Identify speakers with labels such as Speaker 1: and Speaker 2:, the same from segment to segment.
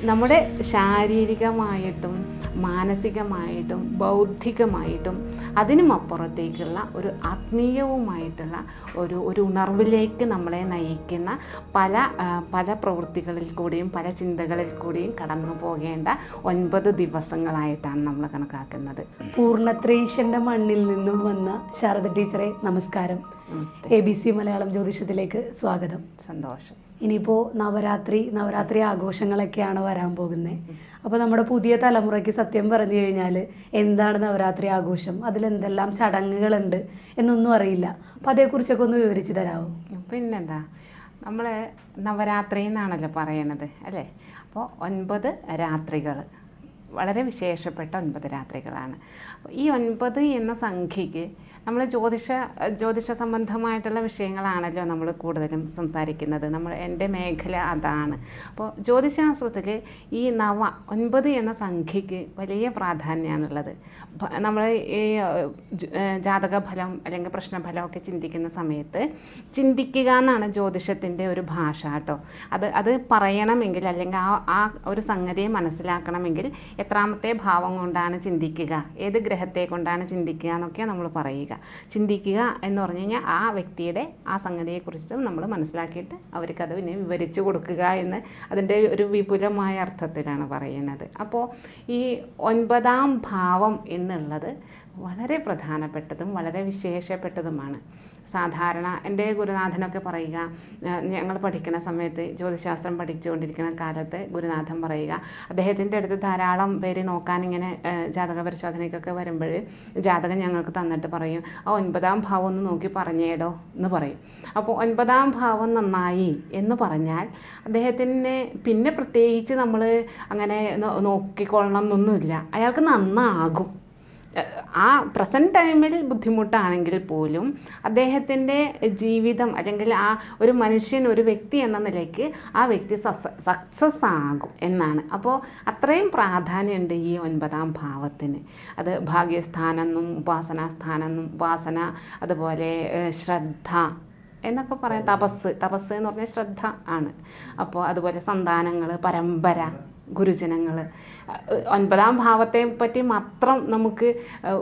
Speaker 1: നമ്മുടെ ശാരീരികമായിട്ടും മാനസികമായിട്ടും ബൗദ്ധികമായിട്ടും അതിനുമപ്പുറത്തേക്കുള്ള ഒരു ആത്മീയവുമായിട്ടുള്ള ഒരു ഉണർവിലേക്ക് നമ്മളെ നയിക്കുന്ന പല പ്രവൃത്തികളിൽ കൂടിയും പല ചിന്തകളിൽ കൂടിയും കടന്നു പോകേണ്ട 9 ദിവസങ്ങളായിട്ടാണ് നമ്മൾ കണക്കാക്കുന്നത്.
Speaker 2: പൂർണ്ണത്രയീശൻ്റെ മണ്ണിൽ നിന്നും വന്ന ശാരദ ടീച്ചറെ നമസ്കാരം. ABC മലയാളം ജ്യോതിഷത്തിലേക്ക് സ്വാഗതം.
Speaker 1: സന്തോഷം.
Speaker 2: ഇനിയിപ്പോൾ നവരാത്രി ആഘോഷങ്ങളൊക്കെയാണ് വരാൻ പോകുന്നത്. അപ്പോൾ നമ്മുടെ പുതിയ തലമുറയ്ക്ക് സത്യം പറഞ്ഞു കഴിഞ്ഞാൽ എന്താണ് നവരാത്രി ആഘോഷം, അതിലെന്തെല്ലാം ചടങ്ങുകളുണ്ട് എന്നൊന്നും അറിയില്ല. അപ്പോൾ അതേക്കുറിച്ചൊക്കെ ഒന്ന് വിവരിച്ച് തരാമോ?
Speaker 1: പിന്നെന്താ, നമ്മൾ നവരാത്രി എന്നാണല്ലോ പറയണത് അല്ലേ? അപ്പോൾ 9 രാത്രികൾ, വളരെ വിശേഷപ്പെട്ട 9 രാത്രികളാണ്. ഈ 9 എന്ന സംഖ്യയ്ക്ക് നമ്മൾ ജ്യോതിഷ സംബന്ധമായിട്ടുള്ള വിഷയങ്ങളാണല്ലോ നമ്മൾ കൂടുതലും സംസാരിക്കുന്നത്. എൻ്റെ മേഖല അതാണ്. അപ്പോൾ ജ്യോതിശാസ്ത്രത്തിൽ ഈ 9 എന്ന സംഖ്യയ്ക്ക് വലിയ പ്രാധാന്യമാണുള്ളത്. നമ്മൾ ഈ ജാതക ഫലം അല്ലെങ്കിൽ പ്രശ്നഫലമൊക്കെ ചിന്തിക്കുന്ന സമയത്ത് ചിന്തിക്കുക എന്നാണ് ജ്യോതിഷത്തിൻ്റെ ഒരു ഭാഷ കേട്ടോ. അത് പറയണമെങ്കിൽ അല്ലെങ്കിൽ ആ ഒരു സംഗതിയെ മനസ്സിലാക്കണമെങ്കിൽ എത്രാമത്തെ ഭാവം കൊണ്ടാണ് ചിന്തിക്കുക, ഏത് ഗ്രഹത്തെ കൊണ്ടാണ് ചിന്തിക്കുക എന്നൊക്കെ നമ്മൾ പറയുക. ചിന്തിക്കുക എന്ന് പറഞ്ഞു കഴിഞ്ഞാൽ ആ വ്യക്തിയുടെ ആ സംഗതിയെക്കുറിച്ചിട്ടും നമ്മൾ മനസ്സിലാക്കിയിട്ട് അവർക്കത് പിന്നെ വിവരിച്ചു കൊടുക്കുക എന്ന് അതിൻ്റെ ഒരു വിപുലമായ അർത്ഥത്തിലാണ് പറയുന്നത്. അപ്പോൾ ഈ 9ാം ഭാവം എന്നുള്ളത് വളരെ പ്രധാനപ്പെട്ടതും വളരെ വിശേഷപ്പെട്ടതുമാണ്. സാധാരണ എൻ്റെ ഗുരുനാഥനൊക്കെ പറയുക, ഞങ്ങൾ പഠിക്കുന്ന സമയത്ത് ജ്യോതിശാസ്ത്രം പഠിച്ചുകൊണ്ടിരിക്കുന്ന കാലത്ത് ഗുരുനാഥൻ പറയുക, അദ്ദേഹത്തിൻ്റെ അടുത്ത് ധാരാളം പേര് നോക്കാൻ ഇങ്ങനെ ജാതക പരിശോധനയ്ക്കൊക്കെ വരുമ്പോൾ ജാതകം ഞങ്ങൾക്ക് തന്നിട്ട് പറയും, ആ 9ാം ഭാവം ഒന്ന് നോക്കി പറഞ്ഞേടോ എന്ന് പറയും. അപ്പോൾ 9ാം ഭാവം നന്നായി എന്ന് പറഞ്ഞാൽ അദ്ദേഹത്തിന് പിന്നെ പ്രത്യേകിച്ച് നമ്മൾ അങ്ങനെ നോക്കിക്കൊള്ളണം എന്നൊന്നുമില്ല, അയാൾക്ക് നന്നാകും. ആ പ്രസൻറ്റ് ടൈമിൽ ബുദ്ധിമുട്ടാണെങ്കിൽ പോലും അദ്ദേഹത്തിൻ്റെ ജീവിതം അല്ലെങ്കിൽ ആ ഒരു മനുഷ്യൻ, ഒരു വ്യക്തി എന്ന നിലയ്ക്ക് ആ വ്യക്തി സക്സസ് ആകും എന്നാണ്. അപ്പോൾ അത്രയും പ്രാധാന്യമുണ്ട് ഈ 9ാം ഭാവത്തിന്. അത് ഭാഗ്യസ്ഥാനെന്നും ഉപാസനാസ്ഥാനെന്നും, ഉപാസന അതുപോലെ ശ്രദ്ധ എന്നൊക്കെ പറയാം. തപസ് എന്ന് പറഞ്ഞാൽ ശ്രദ്ധ ആണ്. അപ്പോൾ അതുപോലെ സന്താനങ്ങൾ, പരമ്പര, ഗുരുജനങ്ങൾ. 9ാം ഭാവത്തെ പറ്റി മാത്രം നമുക്ക്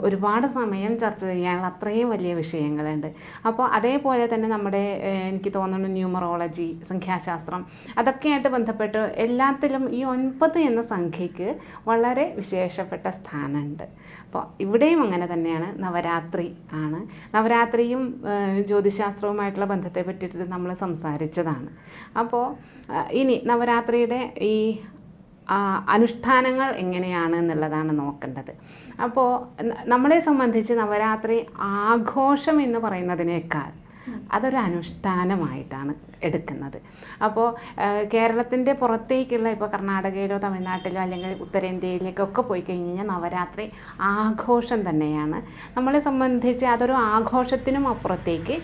Speaker 1: ഒരുപാട് സമയം ചർച്ച ചെയ്യാനുള്ള അത്രയും വലിയ വിഷയങ്ങളുണ്ട്. അപ്പോൾ അതേപോലെ തന്നെ നമ്മുടെ എനിക്ക് തോന്നുന്നു ന്യൂമറോളജി, സംഖ്യാശാസ്ത്രം, അതൊക്കെയായിട്ട് ബന്ധപ്പെട്ട് എല്ലാത്തിലും ഈ 9 എന്ന സംഖ്യയ്ക്ക് വളരെ വിശേഷപ്പെട്ട സ്ഥാനമുണ്ട്. അപ്പോൾ ഇവിടെയും അങ്ങനെ തന്നെയാണ്. നവരാത്രി ആണ്. നവരാത്രിയും ജ്യോതിശാസ്ത്രവുമായിട്ടുള്ള ബന്ധത്തെ പറ്റിയിട്ട് നമ്മൾ സംസാരിച്ചതാണ്. അപ്പോൾ ഇനി നവരാത്രിയുടെ ഈ അനുഷ്ഠാനങ്ങൾ എങ്ങനെയാണ് എന്നുള്ളതാണ് നോക്കേണ്ടത്. അപ്പോൾ നമ്മളെ സംബന്ധിച്ച് നവരാത്രി ആഘോഷം എന്ന് പറയുന്നതിനേക്കാൾ അതൊരു അനുഷ്ഠാനമായിട്ടാണ് എടുക്കുന്നത്. അപ്പോൾ കേരളത്തിൻ്റെ പുറത്തേക്കുള്ള, ഇപ്പോൾ കർണാടകയിലോ തമിഴ്നാട്ടിലോ അല്ലെങ്കിൽ ഉത്തരേന്ത്യയിലേക്കൊക്കെ പോയി കഴിഞ്ഞ് കഴിഞ്ഞാൽ നവരാത്രി ആഘോഷം തന്നെയാണ്. നമ്മളെ സംബന്ധിച്ച് അതൊരു ആഘോഷത്തിനും അപ്പുറത്തേക്ക്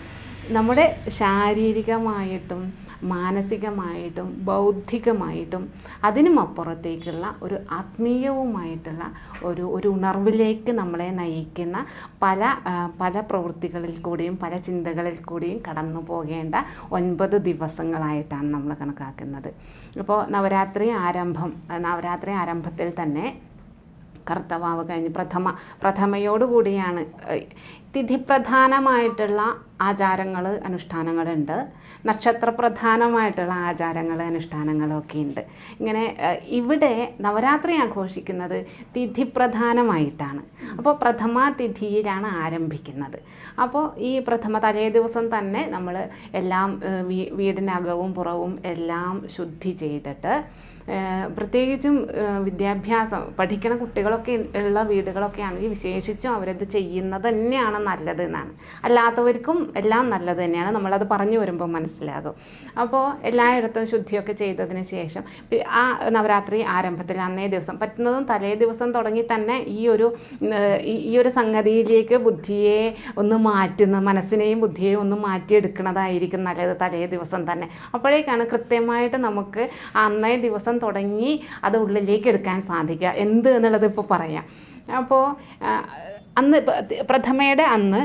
Speaker 1: നമ്മുടെ ശാരീരികമായിട്ടും മാനസികമായിട്ടും ബൗദ്ധികമായിട്ടും അതിനുമപ്പുറത്തേക്കുള്ള ഒരു ആത്മീയവുമായിട്ടുള്ള ഒരു ഉണർവിലേക്ക് നമ്മളെ നയിക്കുന്ന പല പ്രവൃത്തികളിൽ കൂടിയും പല ചിന്തകളിൽ കൂടിയും കടന്നു പോകേണ്ട 9 ദിവസങ്ങളായിട്ടാണ് നമ്മൾ കണക്കാക്കുന്നത്. ഇപ്പോൾ നവരാത്രി ആരംഭത്തിൽ തന്നെ കർത്തവാവ് കഴിഞ്ഞ് പ്രഥമയോടുകൂടിയാണ്. തിഥിപ്രധാനമായിട്ടുള്ള ആചാരങ്ങൾ, അനുഷ്ഠാനങ്ങളുണ്ട്. നക്ഷത്രപ്രധാനമായിട്ടുള്ള ആചാരങ്ങൾ, അനുഷ്ഠാനങ്ങളൊക്കെ ഉണ്ട്. ഇങ്ങനെ ഇവിടെ നവരാത്രി ആഘോഷിക്കുന്നത് തിഥിപ്രധാനമായിട്ടാണ്. അപ്പോൾ പ്രഥമ തിഥിയിലാണ് ആരംഭിക്കുന്നത്. അപ്പോൾ ഈ തലേ ദിവസം തന്നെ നമ്മൾ എല്ലാം വീടിനകവും പുറവും എല്ലാം ശുദ്ധി ചെയ്തിട്ട്, പ്രത്യേകിച്ചും വിദ്യാഭ്യാസം പഠിക്കുന്ന കുട്ടികളൊക്കെ ഉള്ള വീടുകളൊക്കെ ആണെങ്കിൽ വിശേഷിച്ചും അവരത് ചെയ്യുന്നത് തന്നെയാണ് നല്ലത് എന്നാണ്. അല്ലാത്തവർക്കും എല്ലാം നല്ലത് തന്നെയാണ്, നമ്മളത് പറഞ്ഞു വരുമ്പോൾ മനസ്സിലാകും. അപ്പോൾ എല്ലായിടത്തും ശുദ്ധിയൊക്കെ ചെയ്തതിന് ശേഷം ആ നവരാത്രി ആരംഭത്തിൽ അന്നേ ദിവസം പറ്റുന്നതും തലേ ദിവസം തുടങ്ങി തന്നെ ഈ ഒരു സംഗതിയിലേക്ക് ബുദ്ധിയെ ഒന്ന് മനസ്സിനെയും ബുദ്ധിയെയും ഒന്ന് മാറ്റിയെടുക്കുന്നതായിരിക്കും നല്ലത് തലേ ദിവസം തന്നെ. അപ്പോഴേക്കാണ് കൃത്യമായിട്ട് നമുക്ക് അന്നേ ദിവസം തുടങ്ങി അത് ഉള്ളിലേക്ക് എടുക്കാൻ സാധിക്കുക. എന്ത് എന്നുള്ളത് ഇപ്പോൾ പറയാം. അപ്പോൾ അന്ന് പ്രഥമയുടെ അന്ന്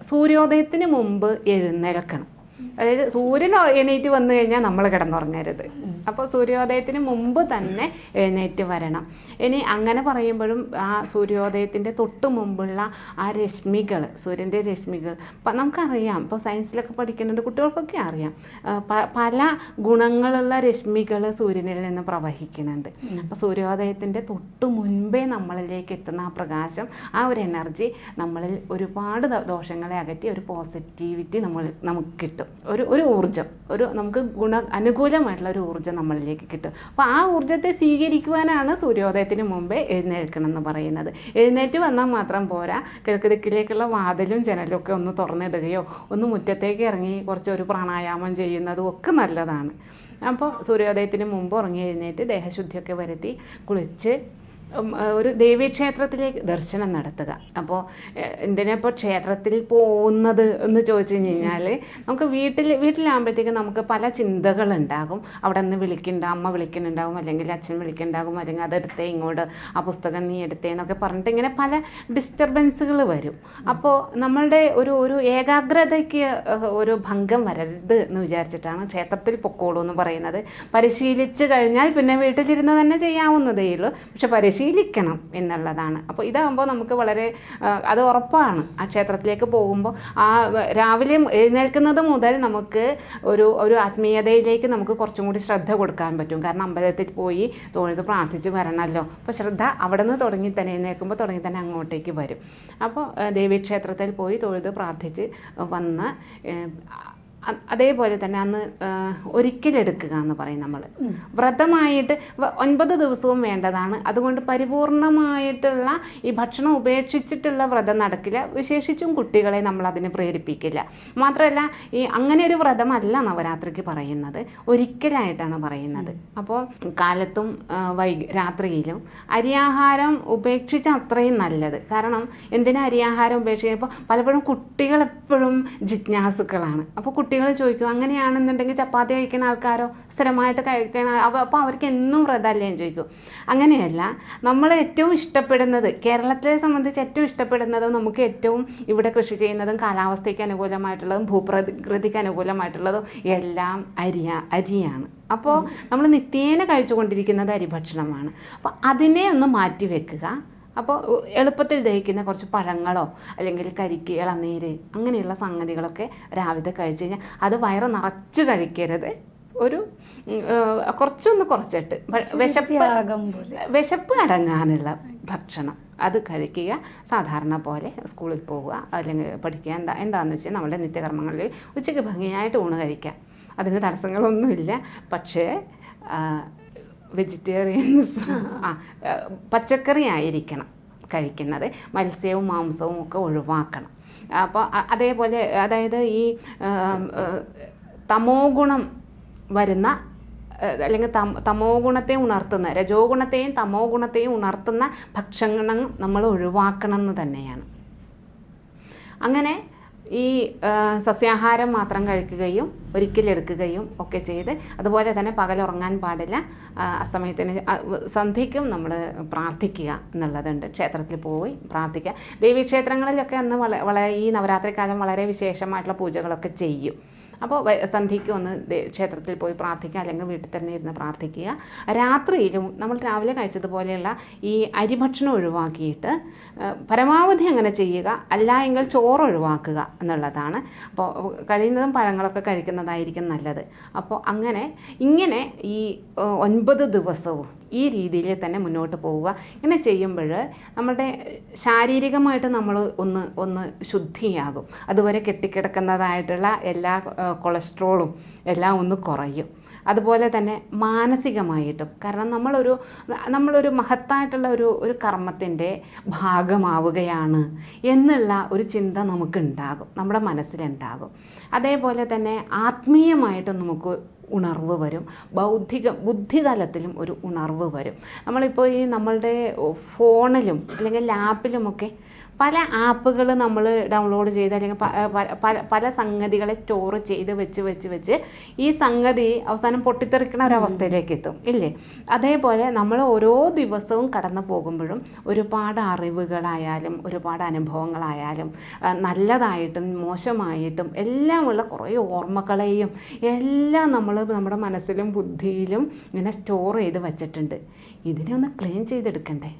Speaker 1: സൂര്യോദയത്തിന് മുമ്പ് എഴുന്നേൽക്കണം. അതായത് സൂര്യൻ എണീറ്റ് വന്നു കഴിഞ്ഞാൽ നമ്മൾ കിടന്നുറങ്ങരുത്. അപ്പോൾ സൂര്യോദയത്തിന് മുമ്പ് തന്നെ എഴുന്നേറ്റ് വരണം. ഇനി അങ്ങനെ പറയുമ്പോഴും ആ സൂര്യോദയത്തിൻ്റെ തൊട്ട് മുമ്പുള്ള ആ രശ്മികൾ, സൂര്യൻ്റെ രശ്മികൾ നമുക്കറിയാം. ഇപ്പോൾ സയൻസിലൊക്കെ പഠിക്കുന്നുണ്ട്, കുട്ടികൾക്കൊക്കെ അറിയാം. പല ഗുണങ്ങളുള്ള രശ്മികൾ സൂര്യനിൽ നിന്ന് പ്രവഹിക്കുന്നുണ്ട്. അപ്പോൾ സൂര്യോദയത്തിൻ്റെ തൊട്ട് മുൻപേ നമ്മളിലേക്ക് എത്തുന്ന ആ പ്രകാശം, ആ ഒരു എനർജി നമ്മളിൽ ഒരുപാട് ദോഷങ്ങളെ അകറ്റി ഒരു പോസിറ്റിവിറ്റി നമുക്ക് കിട്ടും. ഒരു ഊർജ്ജം, നമുക്ക് അനുകൂലമായിട്ടുള്ള ഒരു ഊർജ്ജം നമ്മളിലേക്ക് കിട്ടും. അപ്പോൾ ആ ഊർജ്ജത്തെ സ്വീകരിക്കുവാനാണ് സൂര്യോദയത്തിന് മുമ്പേ എഴുന്നേൽക്കണം എന്ന് പറയുന്നത്. എഴുന്നേറ്റ് വന്നാൽ മാത്രം പോരാ, കിഴക്ക് ദിക്കിലേക്കുള്ള വാതിലും ജനലും ഒക്കെ ഒന്ന് തുറന്നിടുകയോ ഒന്ന് മുറ്റത്തേക്ക് ഇറങ്ങി കുറച്ച് ഒരു പ്രാണായാമം ചെയ്യുന്നതും ഒക്കെ നല്ലതാണ്. അപ്പോൾ സൂര്യോദയത്തിന് മുമ്പ് ഉറങ്ങി എഴുന്നേറ്റ് ദേഹശുദ്ധിയൊക്കെ വരുത്തി കുളിച്ച് ഒരു ദേവീക്ഷേത്രത്തിലേക്ക് ദർശനം നടത്തുക. അപ്പോൾ എന്തിനാപ്പോൾ ക്ഷേത്രത്തിൽ പോകുന്നത് എന്ന് ചോദിച്ചു കഴിഞ്ഞാൽ, നമുക്ക് വീട്ടിലാകുമ്പോഴത്തേക്കും നമുക്ക് പല ചിന്തകളുണ്ടാകും. അവിടെ നിന്ന് അമ്മ വിളിക്കുന്നുണ്ടാകും, അല്ലെങ്കിൽ അച്ഛൻ വിളിക്കുന്നുണ്ടാകും, അല്ലെങ്കിൽ അതെടുത്തേ ഇങ്ങോട്ട്, ആ പുസ്തകം നീ എടുത്തേ എന്നൊക്കെ പറഞ്ഞിട്ട് ഇങ്ങനെ പല ഡിസ്റ്റർബൻസുകൾ വരും. അപ്പോൾ നമ്മളുടെ ഒരു ഏകാഗ്രതയ്ക്ക് ഒരു ഭംഗം വരരുത് എന്ന് വിചാരിച്ചിട്ടാണ് ക്ഷേത്രത്തിൽ പൊക്കോളൂ എന്ന് പറയുന്നത്. പരിശീലിച്ച് കഴിഞ്ഞാൽ പിന്നെ വീട്ടിലിരുന്ന് തന്നെ ചെയ്യാവുന്നതേ ഉള്ളൂ, പക്ഷെ പരിശീലിക്കണം എന്നുള്ളതാണ്. അപ്പോൾ ഇതാകുമ്പോൾ നമുക്ക് വളരെ അത് ഉറപ്പാണ്. ആ ക്ഷേത്രത്തിലേക്ക് പോകുമ്പോൾ ആ രാവിലെ എഴുന്നേൽക്കുന്നത് മുതൽ നമുക്ക് ഒരു ആത്മീയതയിലേക്ക് നമുക്ക് കുറച്ചും കൂടി ശ്രദ്ധ കൊടുക്കാൻ പറ്റും. കാരണം അമ്പലത്തിൽ പോയി തൊഴുത് പ്രാർത്ഥിച്ച് വരണമല്ലോ. അപ്പോൾ ശ്രദ്ധ അവിടെ നിന്ന് തുടങ്ങി തന്നെ എഴുന്നേൽക്കുമ്പോൾ തുടങ്ങി തന്നെ അങ്ങോട്ടേക്ക് വരും. അപ്പോൾ ദേവീക്ഷേത്രത്തിൽ പോയി തൊഴുത് പ്രാർത്ഥിച്ച് വന്ന് അതേപോലെ തന്നെ അന്ന് ഒരിക്കലെടുക്കുക എന്ന് പറയും നമ്മൾ. വ്രതമായിട്ട് 9 ദിവസവും വേണ്ടതാണ്. അതുകൊണ്ട് പരിപൂർണമായിട്ടുള്ള ഈ ഭക്ഷണം ഉപേക്ഷിച്ചിട്ടുള്ള വ്രതം നടക്കില്ല. വിശേഷിച്ചും കുട്ടികളെ നമ്മൾ അതിന് പ്രേരിപ്പിക്കില്ല. മാത്രമല്ല ഈ അങ്ങനെ ഒരു വ്രതമല്ല നവരാത്രിക്ക് പറയുന്നത്, ഒരിക്കലായിട്ടാണ് പറയുന്നത്. അപ്പോൾ കാലത്തും രാത്രിയിലും അരിയാഹാരം ഉപേക്ഷിച്ച അത്രയും നല്ലത്. കാരണം എന്തിനാ അരിയാഹാരം ഉപേക്ഷിക്കുമ്പോൾ പലപ്പോഴും കുട്ടികളെപ്പോഴും ജിജ്ഞാസുക്കളാണ്. അപ്പോൾ കുട്ടികൾ ചോദിക്കും, അങ്ങനെയാണെന്നുണ്ടെങ്കിൽ ചപ്പാത്തി കഴിക്കുന്ന ആൾക്കാരോ സ്ഥിരമായിട്ട് കഴിക്കണം, അപ്പോൾ അവർക്ക് എന്നും വ്രതമല്ലേ എന്ന് ചോദിക്കും. അങ്ങനെയല്ല, നമ്മൾ ഏറ്റവും ഇഷ്ടപ്പെടുന്നത്, കേരളത്തെ സംബന്ധിച്ച് ഏറ്റവും ഇഷ്ടപ്പെടുന്നതും നമുക്ക് ഏറ്റവും ഇവിടെ കൃഷി ചെയ്യുന്നതും കാലാവസ്ഥയ്ക്ക് അനുകൂലമായിട്ടുള്ളതും ഭൂപ്രകൃതിക്ക് അനുകൂലമായിട്ടുള്ളതും എല്ലാം അരിയാണ്. അപ്പോൾ നമ്മൾ നിത്യേന കഴിച്ചുകൊണ്ടിരിക്കുന്നത് അരിഭക്ഷണമാണ്. അപ്പോൾ അതിനെ ഒന്ന് മാറ്റി വെക്കുക. അപ്പോൾ എളുപ്പത്തിൽ ദഹിക്കുന്ന കുറച്ച് പഴങ്ങളോ അല്ലെങ്കിൽ കരിക്ക്, ഇളനീര്, അങ്ങനെയുള്ള സംഗതികളൊക്കെ രാവിലെ കഴിച്ച് കഴിഞ്ഞാൽ അത് വയറ് നിറച്ച് കഴിക്കരുത്. കുറച്ചിട്ട് വിശപ്പ് അടങ്ങാനുള്ള ഭക്ഷണം അത് കഴിക്കുക. സാധാരണ പോലെ സ്കൂളിൽ പോവുക, അല്ലെങ്കിൽ പഠിക്കുക, എന്താണെന്ന് വെച്ചാൽ നമ്മുടെ നിത്യകർമ്മങ്ങളിൽ ഉച്ചയ്ക്ക് ഭംഗിയായിട്ട് ഊണ് കഴിക്കാം. അതിന് തടസ്സങ്ങളൊന്നുമില്ല. പക്ഷേ വെജിറ്റേറിയൻസ് പച്ചക്കറി ആയിരിക്കണം കഴിക്കുന്നത്. മത്സ്യവും മാംസവും ഒക്കെ ഒഴിവാക്കണം. അപ്പോൾ അതേപോലെ, അതായത് ഈ തമോ ഗുണം വരുന്ന അല്ലെങ്കിൽ തമോ ഗുണത്തെ ഉണർത്തുന്ന, രജോ ഗുണത്തെയും തമോ ഗുണത്തെയും ഉണർത്തുന്ന ഭക്ഷണം നമ്മൾ ഒഴിവാക്കണം എന്ന് തന്നെയാണ്. അങ്ങനെ ഈ സസ്യാഹാരം മാത്രം കഴിക്കുകയും ഒരിക്കലെടുക്കുകയും ഒക്കെ ചെയ്ത്, അതുപോലെ തന്നെ പകലുറങ്ങാൻ പാടില്ല. അസ്തമയത്തിന് സന്ധ്യയ്ക്കും നമ്മൾ പ്രാർത്ഥിക്കുക എന്നുള്ളതുണ്ട്. ക്ഷേത്രത്തിൽ പോയി പ്രാർത്ഥിക്കുക. ദേവീക്ഷേത്രങ്ങളിലൊക്കെ അന്ന് വളരെ ഈ നവരാത്രി കാലം വളരെ വിശേഷമായിട്ടുള്ള പൂജകളൊക്കെ ചെയ്യും. അപ്പോൾ സന്ധ്യയ്ക്ക് ഒന്ന് ക്ഷേത്രത്തിൽ പോയി പ്രാർത്ഥിക്കുക, അല്ലെങ്കിൽ വീട്ടിൽ തന്നെ ഇരുന്ന് പ്രാർത്ഥിക്കുക. രാത്രിയിലും നമ്മൾ രാവിലെ കഴിച്ചതുപോലെയുള്ള ഈ അരിഭക്ഷണം ഒഴിവാക്കിയിട്ട് പരമാവധി അങ്ങനെ ചെയ്യുക. അല്ല എങ്കിൽ ചോറ് ഒഴിവാക്കുക എന്നുള്ളതാണ്. അപ്പോൾ കഴിയുന്നതും പഴങ്ങളൊക്കെ കഴിക്കുന്നതായിരിക്കും നല്ലത്. അപ്പോൾ ഇങ്ങനെ ഈ 9 ദിവസവും ഈ രീതിയിൽ തന്നെ മുന്നോട്ട് പോവുക. ഇങ്ങനെ ചെയ്യുമ്പോൾ നമ്മുടെ ശാരീരികമായിട്ട് നമ്മൾ ഒന്ന് ശുദ്ധിയാകും. അതുവരെ കെട്ടിക്കിടക്കുന്നതായിട്ടുള്ള എല്ലാ കൊളസ്ട്രോളും എല്ലാം ഒന്ന് കുറയും. അതുപോലെ തന്നെ മാനസികമായിട്ടും, കാരണം നമ്മളൊരു മഹത്തായിട്ടുള്ള ഒരു കർമ്മത്തിൻ്റെ ഭാഗമാവുകയാണ് എന്നുള്ള ഒരു ചിന്ത നമുക്കുണ്ടാകും, നമ്മുടെ മനസ്സിലുണ്ടാകും. അതേപോലെ തന്നെ ആത്മീയമായിട്ടും നമുക്ക് ഉണർവ് വരും. ബുദ്ധിതലത്തിലും ഒരു ഉണർവ് വരും. നമ്മളിപ്പോൾ ഈ നമ്മളുടെ ഫോണിലും അല്ലെങ്കിൽ ലാപ്പിലുമൊക്കെ പല ആപ്പുകൾ നമ്മൾ ഡൗൺലോഡ് ചെയ്ത് അല്ലെങ്കിൽ പല സംഗതികളെ സ്റ്റോർ ചെയ്ത് വെച്ച് ഈ സംഗതി അവസാനം പൊട്ടിത്തെറിക്കുന്ന ഒരവസ്ഥയിലേക്ക് എത്തും ഇല്ലേ? അതേപോലെ നമ്മൾ ഓരോ ദിവസവും കടന്നു പോകുമ്പോഴും ഒരുപാട് അറിവുകളായാലും ഒരുപാട് അനുഭവങ്ങളായാലും നല്ലതായിട്ടും മോശമായിട്ടും എല്ലാമുള്ള കുറേ ഓർമ്മകളെയും എല്ലാം നമ്മൾ നമ്മുടെ മനസ്സിലും ബുദ്ധിയിലും ഇങ്ങനെ സ്റ്റോർ ചെയ്ത് വച്ചിട്ടുണ്ട്. ഇതിനെ ഒന്ന് ക്ലീൻ ചെയ്തെടുക്കണ്ടേ?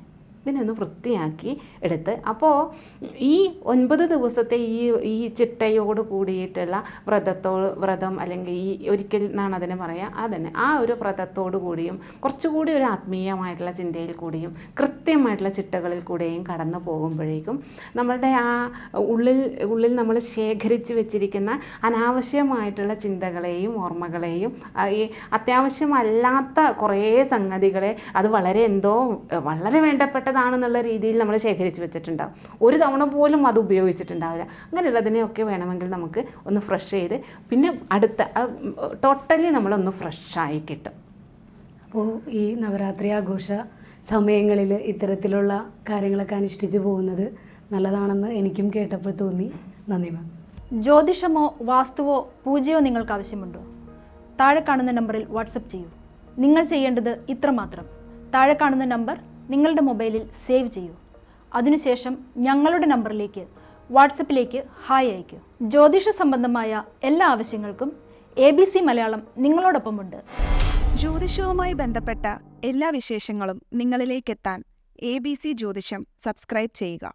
Speaker 1: ഇതിനെ ഒന്ന് വൃത്തിയാക്കി എടുത്ത് അപ്പോൾ ഈ 9 ദിവസത്തെ ഈ ചിട്ടയോട് കൂടിയിട്ടുള്ള വ്രതം അല്ലെങ്കിൽ ഈ ഒരിക്കൽ എന്നാണ് അതിനെ പറയുക, അതന്നെ ആ ഒരു വ്രതത്തോടു കൂടിയും കുറച്ചുകൂടി ഒരു ആത്മീയമായിട്ടുള്ള ചിന്തയിൽ കൂടിയും കൃത്യമായിട്ടുള്ള ചിട്ടകളിൽ കൂടെയും കടന്നു പോകുമ്പോഴേക്കും നമ്മളുടെ ആ ഉള്ളിൽ നമ്മൾ ശേഖരിച്ച് വെച്ചിരിക്കുന്ന അനാവശ്യമായിട്ടുള്ള ചിന്തകളെയും ഓർമ്മകളെയും ഈ അത്യാവശ്യമല്ലാത്ത കുറേ സംഗതികളെ അത് വളരെ വേണ്ടപ്പെട്ടതാണെന്നുള്ള രീതിയിൽ നമ്മൾ ശേഖരിച്ച് വെച്ചിട്ടുണ്ടാവും. ഒരു തവണ പോലും അത് ഉപയോഗിച്ചിട്ടുണ്ടാവില്ല. അങ്ങനെയുള്ളതിനെയൊക്കെ വേണമെങ്കിൽ നമുക്ക് ഒന്ന് ഫ്രഷ് ചെയ്ത് പിന്നെ അടുത്ത ടോട്ടലി നമ്മളൊന്ന് ഫ്രഷായി കിട്ടും.
Speaker 2: അപ്പോൾ ഈ നവരാത്രി ആഘോഷ സമയങ്ങളിൽ ഇത്തരത്തിലുള്ള കാര്യങ്ങളൊക്കെ അനുഷ്ഠിച്ച് പോകുന്നത് നല്ലതാണെന്ന് എനിക്കും കേട്ടപ്പോൾ തോന്നി. നന്ദി മാം.
Speaker 3: ജ്യോതിഷമോ വാസ്തുവോ പൂജയോ നിങ്ങൾക്ക് ആവശ്യമുണ്ടോ? താഴെ കാണുന്ന നമ്പറിൽ വാട്സപ്പ് ചെയ്യൂ. നിങ്ങൾ ചെയ്യേണ്ടത് ഇത്രമാത്രം: താഴെ കാണുന്ന നമ്പർ നിങ്ങളുടെ മൊബൈലിൽ സേവ് ചെയ്യൂ. അതിനുശേഷം ഞങ്ങളുടെ നമ്പറിലേക്ക് വാട്സപ്പിലേക്ക് ഹായ് അയയ്ക്കൂ. ജ്യോതിഷ സംബന്ധമായ എല്ലാ ആവശ്യങ്ങൾക്കും ABC മലയാളം നിങ്ങളോടൊപ്പമുണ്ട്.
Speaker 4: ജ്യോതിഷവുമായി ബന്ധപ്പെട്ട എല്ലാ വിശേഷങ്ങളും നിങ്ങളിലേക്കെത്താൻ ABC ജ്യോതിഷം സബ്സ്ക്രൈബ് ചെയ്യുക.